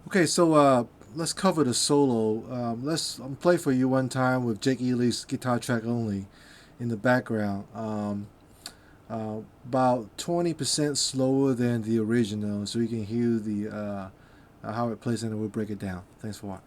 Okay, so let's cover the solo. Let's play for you one time with Jake Ely's guitar track only in the background. About 20% slower than the original, so you can hear the how it plays, and we'll break it down. Thanks for watching.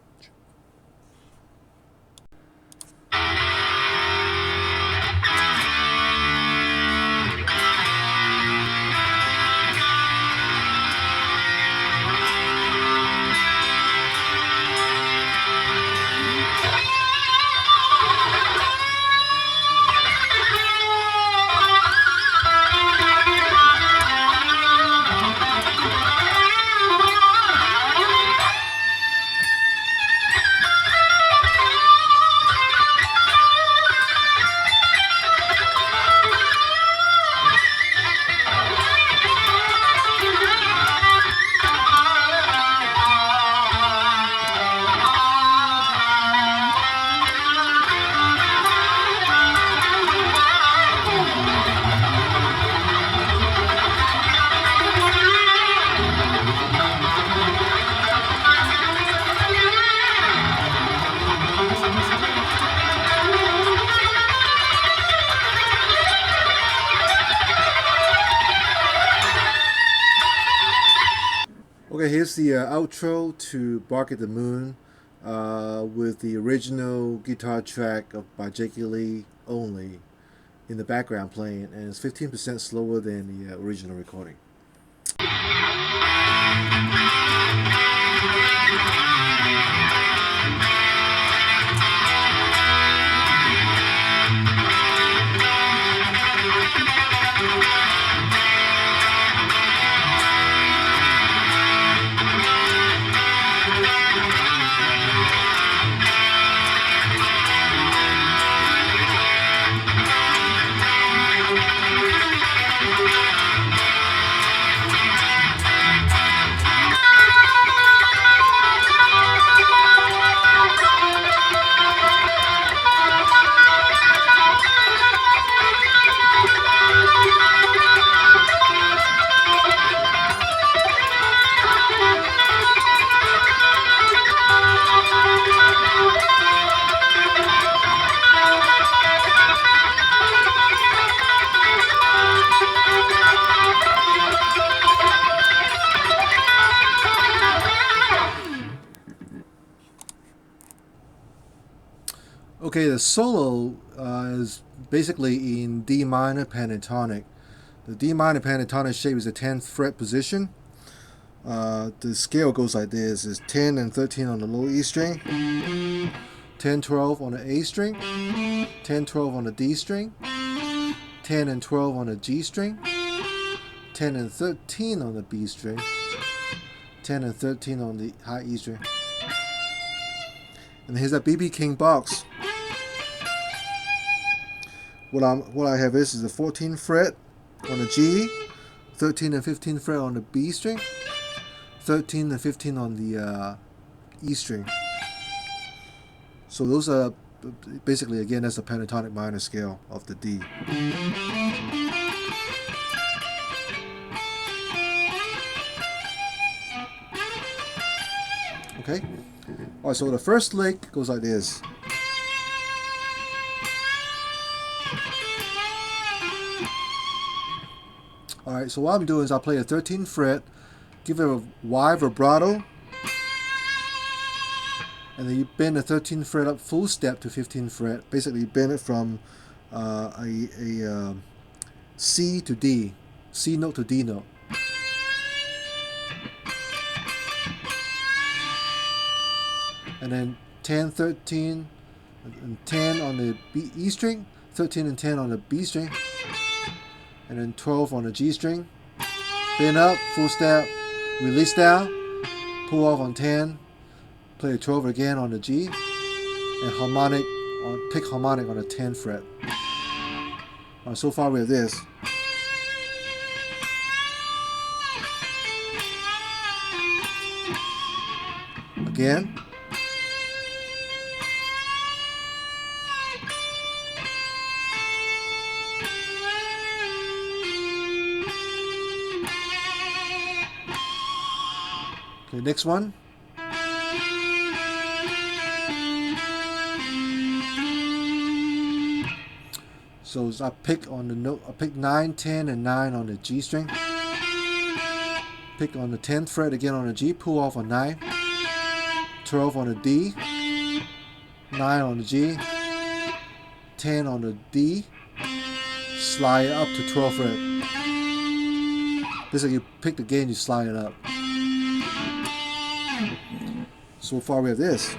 Okay, here's the outro to Bark at the Moon with the original guitar track by Jake Ely only in the background playing, and it's 15% slower than the original recording. Okay, the solo is basically in D minor pentatonic. The D minor pentatonic shape is a 10th fret position. The scale goes like this: is 10 and 13 on the low E string, 10, 12 on the A string, 10, 12 on the D string, 10 and 12 on the G string, 10 and 13 on the B string, 10 and 13 on the high E string. And here's that BB King box. What I have is the 14th fret on the G, 13 and 15 fret on the B string, 13 and 15 on the E string. So those are basically, again, that's a pentatonic minor scale of the D. Okay? Alright, so the first lick goes like this. Alright, so what I'm doing is I'll play a 13th fret, give it a wide vibrato, and then you bend the 13th fret up full step to 15th fret. Basically, you bend it from a C to D, C note to D note. And then 10, 13, and 10 on the E string, 13 and 10 on the B string, and then 12 on the G string. Bend up, full step, release down, pull off on 10, play a 12 again on the G, and harmonic pick harmonic on the 10th fret. Alright, so far we have this. Again. Okay, next one. So I pick on the note. I pick 9, 10, and 9 on the G string. Pick on the 10th fret again on the G. Pull off on 9. 12 on the D. 9 on the G. 10 on the D. Slide it up to 12th fret. Basically, you pick the gain, you slide it up. So far we have this.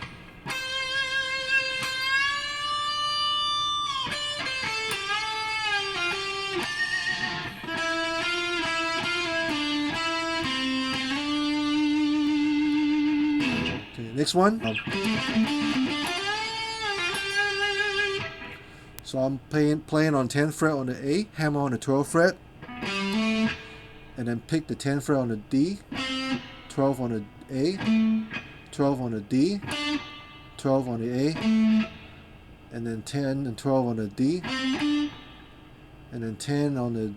Okay, next one. So I'm playing on 10th fret on the A, hammer on the 12th fret, and then pick the 10th fret on the D, 12 on the A, 12 on the D, 12 on the A, and then 10 and 12 on the D, and then 10 on the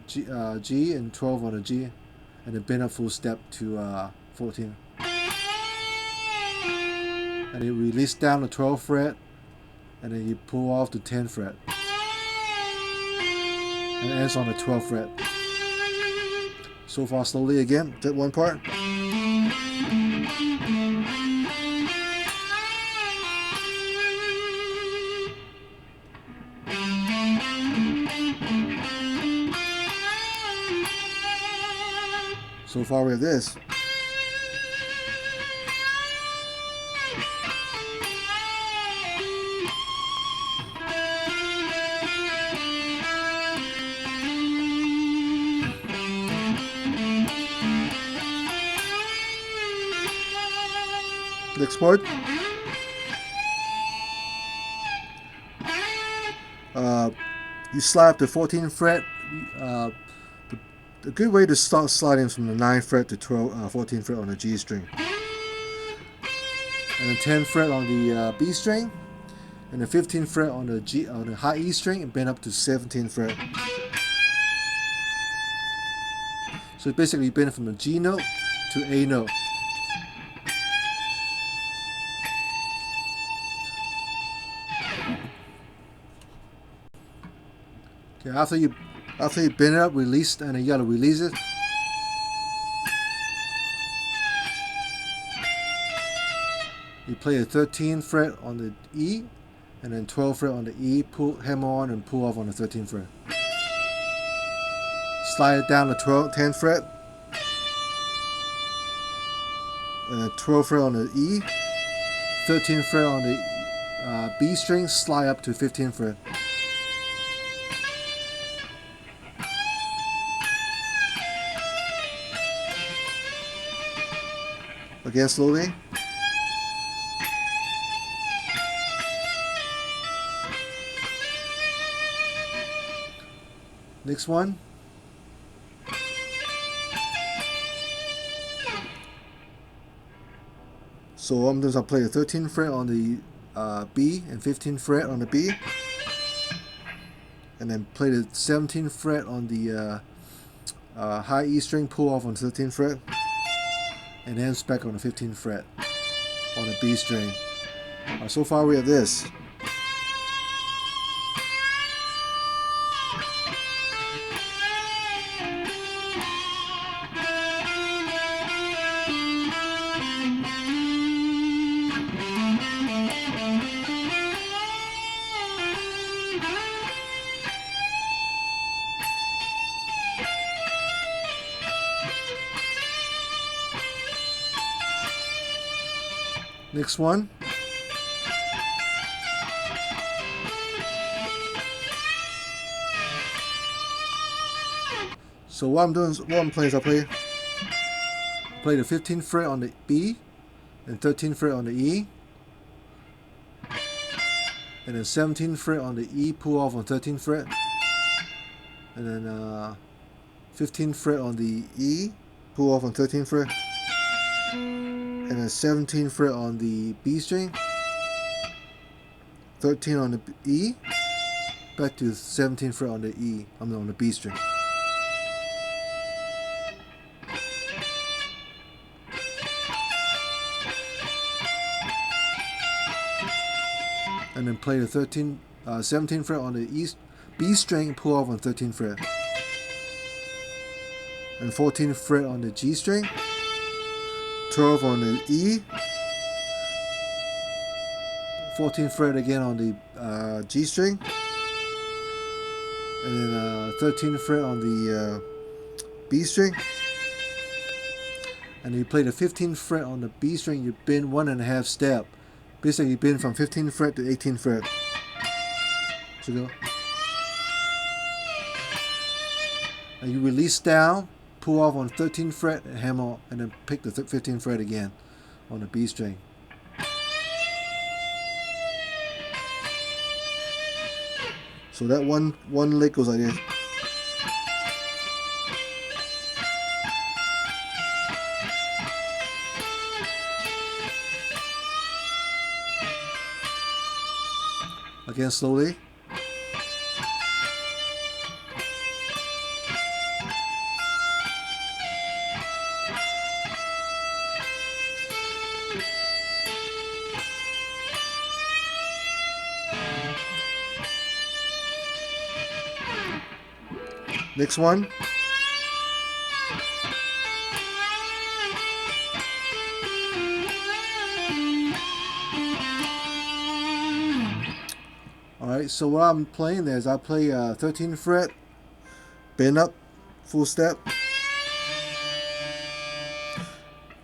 G and 12 on the G, and then bend up full step to 14. And you release down the 12th fret, and then you pull off the 10th fret. And it ends on the 12th fret. So far slowly again, that one part. So far we have this. Next part. You slide the 14th fret. A good way to start sliding from the 9th fret to 14th fret on the G string, and the 10th fret on the B string, and the 15th fret on the high E string, and bend up to 17th fret. So basically, you bend from the G note to A note. Okay, after you bend it up, release, and you gotta release it. You play the 13th fret on the E, and then 12th fret on the E. Hammer on and pull off on the 13th fret. Slide it down the 10th fret, and then 12th fret on the E. 13th fret on the B string. Slide up to 15th fret. Again slowly. Next one. So what I'm doing is I'll play the 13th fret on the B and 15th fret on the B, and then play the 17th fret on the high E string, pull off on the 13th fret, and ends back on the 15th fret on the B string. So far we have this. Next one. So what I'm playing is I play the 15th fret on the B and 13th fret on the E, and then 17th fret on the E, pull off on 13th fret, and then 15th fret on the E, pull off on 13th fret, and then 17th fret on the B string, 13 on the E, back to 17th fret on the E, on the B string. And then play the 17th fret on the E, B string, pull off on 13th fret. And 14th fret on the G string, 12 on the E, 14th fret again on the G string, and then 13th fret on the B string, and you play the 15th fret on the B string. You bend 1.5 step. Basically, you bend from 15th fret to 18th fret. So go. And you release down, pull off on 13th fret, and hammer, and then pick the 15th fret again on the B string. So that one lick goes like this. Again, slowly. Next one. Alright, so what I'm playing there is I play 13th fret, bend up, full step,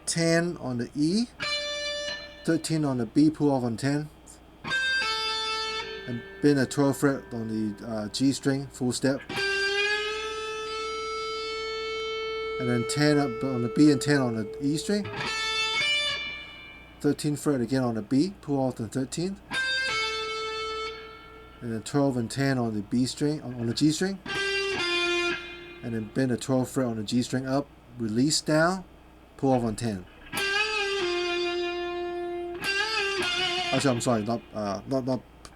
10 on the E, 13 on the B, pull off on 10, and bend a 12th fret on the G string, full step, and then 10 up on the B and 10 on the E string, 13th fret again on the B, pull off the 13th, and then 12 and 10 on the B string, on the G string, and then bend a 12th fret on the G string up, release down, pull off on 10. Actually, I'm sorry, not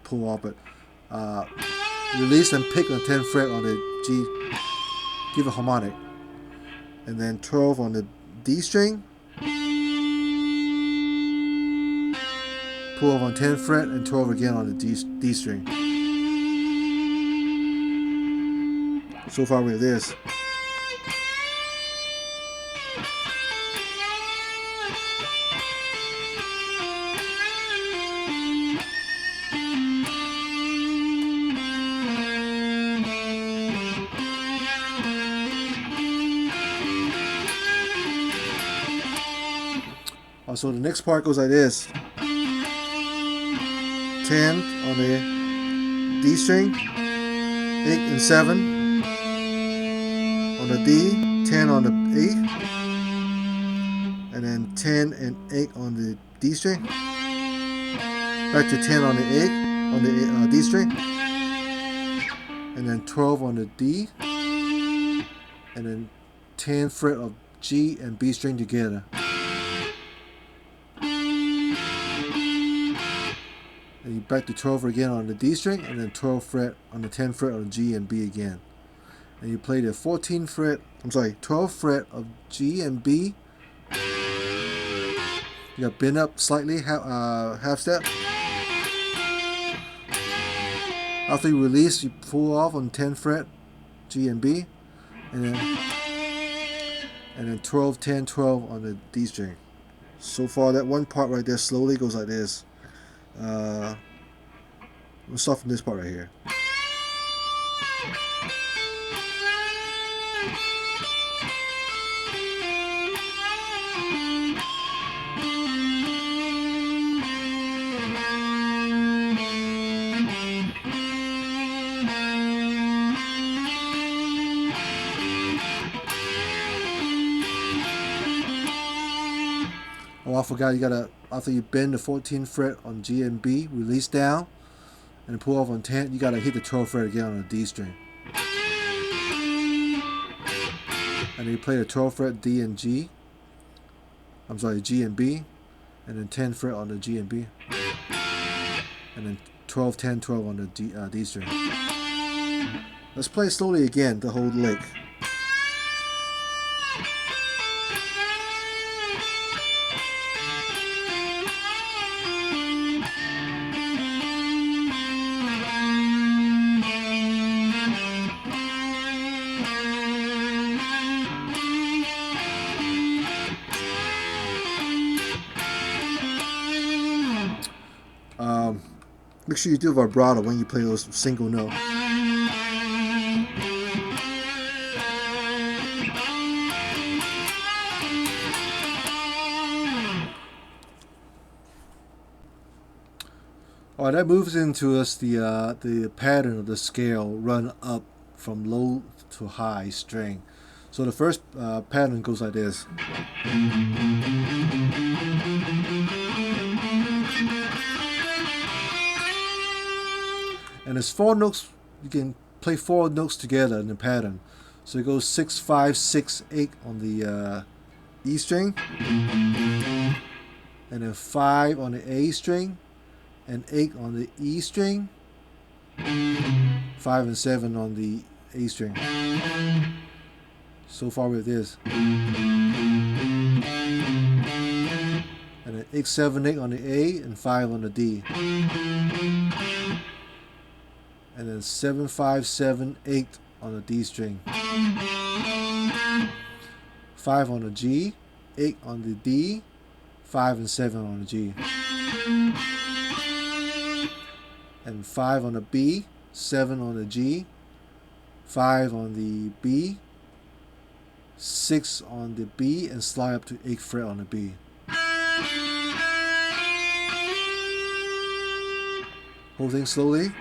pull off, but release and pick the 10th fret on the G, give a harmonic, and then 12 on the D string, pull off on 10th fret, and 12 again on the D string. So far with this. So the next part goes like this. 10 on the D string, 8 and 7 on the D, 10 on the E, and then 10 and 8 on the D string, back to 10 on the 8 on the D string, and then 12 on the D, and then 10th fret of G and B string together. And you back to 12 again on the D string, and then 12th fret on the 10th fret on G and B again. And you play the 12th fret of G and B. You got bend up slightly, half step. After you release, you pull off on 10th fret, G and B, and then 12, 10, 12 on the D string. So far, that one part right there slowly goes like this. We'll start from this part right here. Oh, I forgot, you gotta, after you bend the 14th fret on G and B, release down, and pull off on 10, you gotta hit the 12th fret again on the D string. And then you play the 12th fret D and G, G and B, and then 10th fret on the G and B, and then 12, 10, 12 on the D string. Let's play slowly again, the whole lick. Make sure you do vibrato when you play those single notes. Alright, that moves into us the pattern of the scale run up from low to high string. So the first pattern goes like this. And there's 4 notes. You can play 4 notes together in the pattern. So it goes 6, 5, 6, 8 on the E string, and then 5 on the A string, and 8 on the E string, 5 and 7 on the A string. So far with this. And then 8, 7, 8 on the A, and 5 on the D. And then 7, 5, 7, 8 on the D string. 5 on the G, 8 on the D, 5 and 7 on the G. And 5 on the B, 7 on the G, 5 on the B, 6 on the B, and slide up to 8th fret on the B. Whole thing slowly.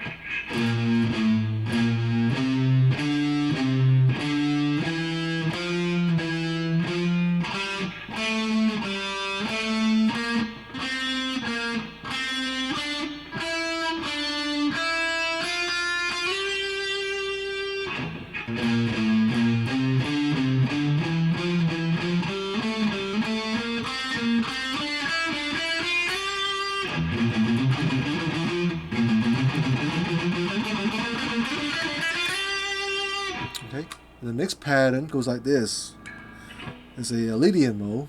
Okay, the next pattern goes like this. It's a Lydian mode.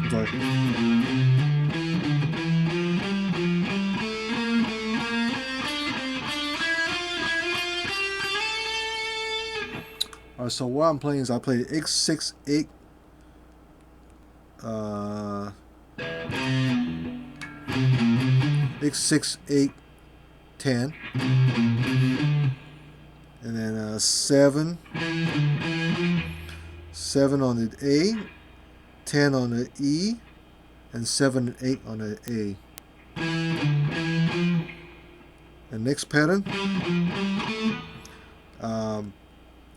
Sorry. Alright, so what I'm playing is I play X6, 8, X6, 8, 10, and then 7, 7 on the A, 10 on the E, and 7 and 8 on the A. And next pattern,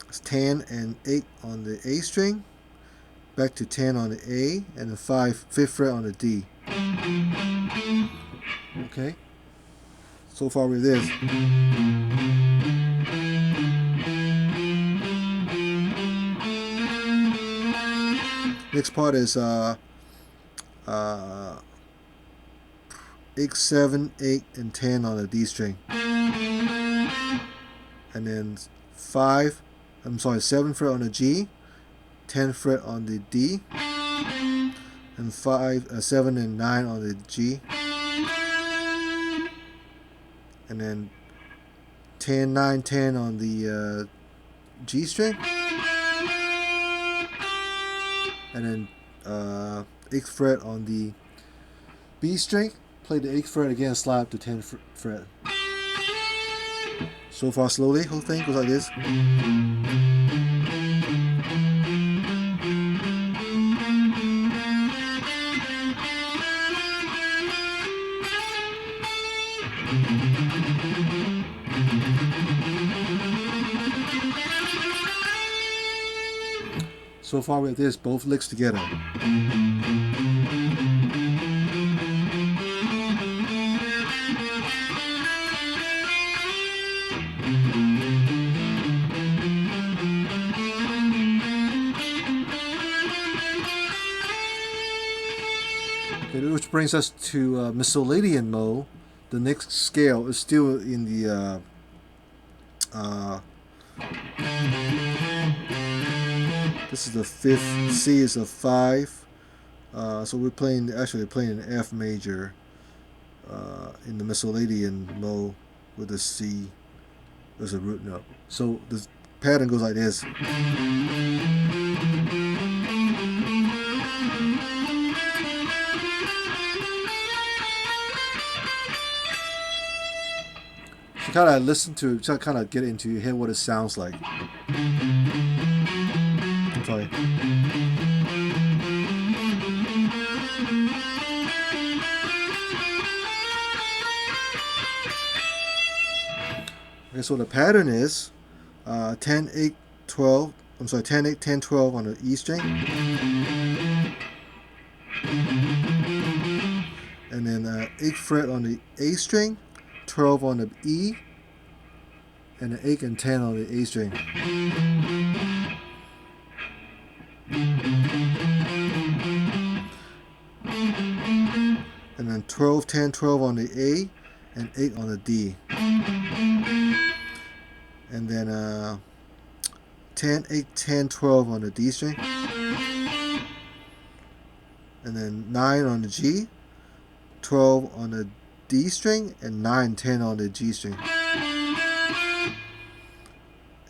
it's 10 and 8 on the A string, back to 10 on the A, and then 5th fret on the D. Okay, so far with this. Next part is 8, 7, 8, and 10 on the D string, and then 7 fret on the G, 10 fret on the D, and 7 and 9 on the G, and then 10, 9, 10 on the G string, and then 8th fret on the B string. Play the 8th fret again, slide up to 10th fret. So far slowly, whole thing goes like this. So far with this, both licks together. Okay, which brings us to Missoulidian mode. The next scale is still in the this is the 5th. C is a 5. So we're actually playing an F major in the Missoulidian mode with a C as a root note. So the pattern goes like this. kind of listen to, just kind of get into your head what it sounds like. I'm sorry. Okay, so the pattern is 10, 8, 12. I'm sorry, 10, 8, 10, 12 on the E string. And then 8th fret on the A string, 12 on the E, and then 8 and 10 on the A string. And then 12, 10, 12 on the A, and 8 on the D. And then 10, 8, 10, 12 on the D string. And then 9 on the G, 12 on the D string, and 9, 10 on the G string.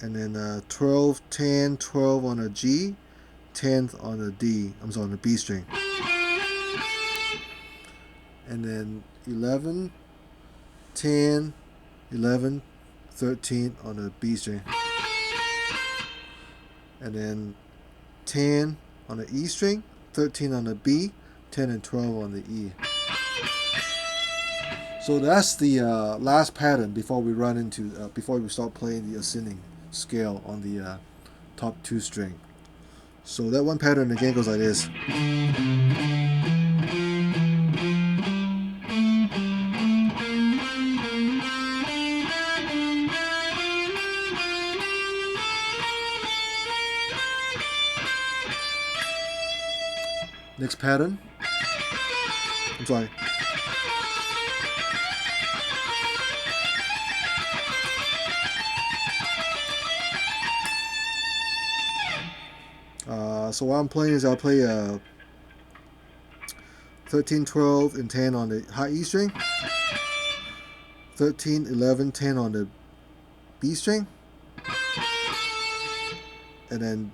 And then 12, 10, 12 on the G, 10th on the D, I'm sorry, on the B string. And then 11, 10, 11, 13 on the B string. And then 10 on the E string, 13 on the B, 10 and 12 on the E. So that's the last pattern before we run into, before we start playing the ascending scale on the top 2 string. So that one pattern again goes like this. Next pattern. I'm sorry. So what I'm playing is I'll play 13, 12, and 10 on the high E string, 13, 11, 10 on the B string, and then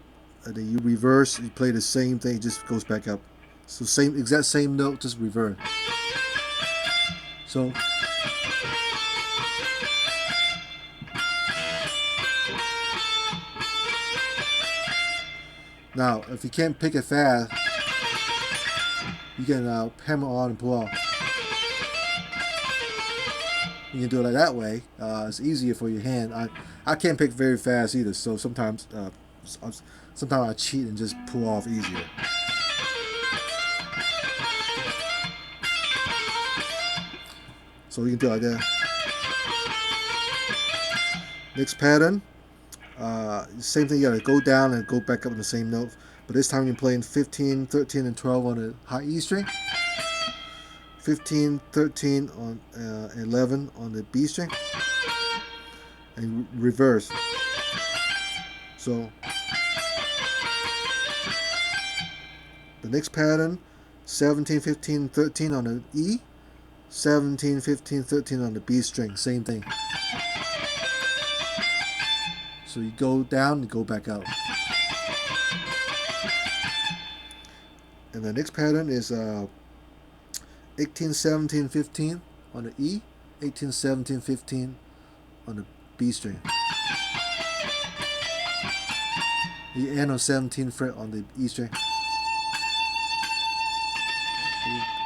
you reverse, you play the same thing, it just goes back up. So exact same note, just reverse. So now, if you can't pick it fast, you can hammer on and pull off. You can do it like that way. It's easier for your hand. I can't pick very fast either, so sometimes I cheat and just pull off easier. So you can do it like that. Next pattern. Same thing, you gotta go down and go back up in the same note, but this time you're playing 15, 13, and 12 on the high E string, 15, 13 on 11 on the B string, and reverse. So the next pattern, 17, 15, 13 on the E, 17, 15, 13 on the B string, same thing. So you go down and go back out. And the next pattern is 18, 17, 15 on the E, 18, 17, 15 on the B string. The end of 17th fret on the E string.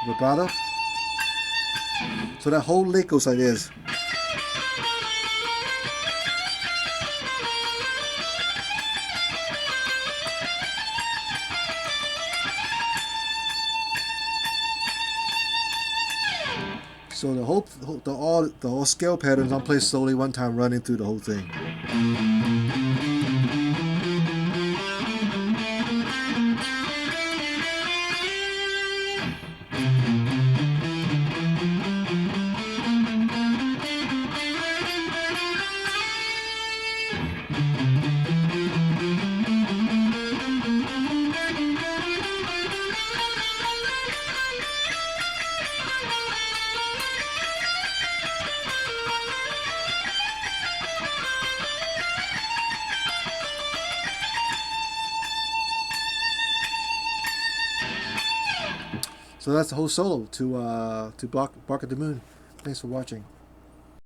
Vibrato. So that whole lick goes like this. So the whole scale patterns I'll play slowly one time, running through the whole thing. So that's the whole solo to Bark at the Moon. Thanks for watching.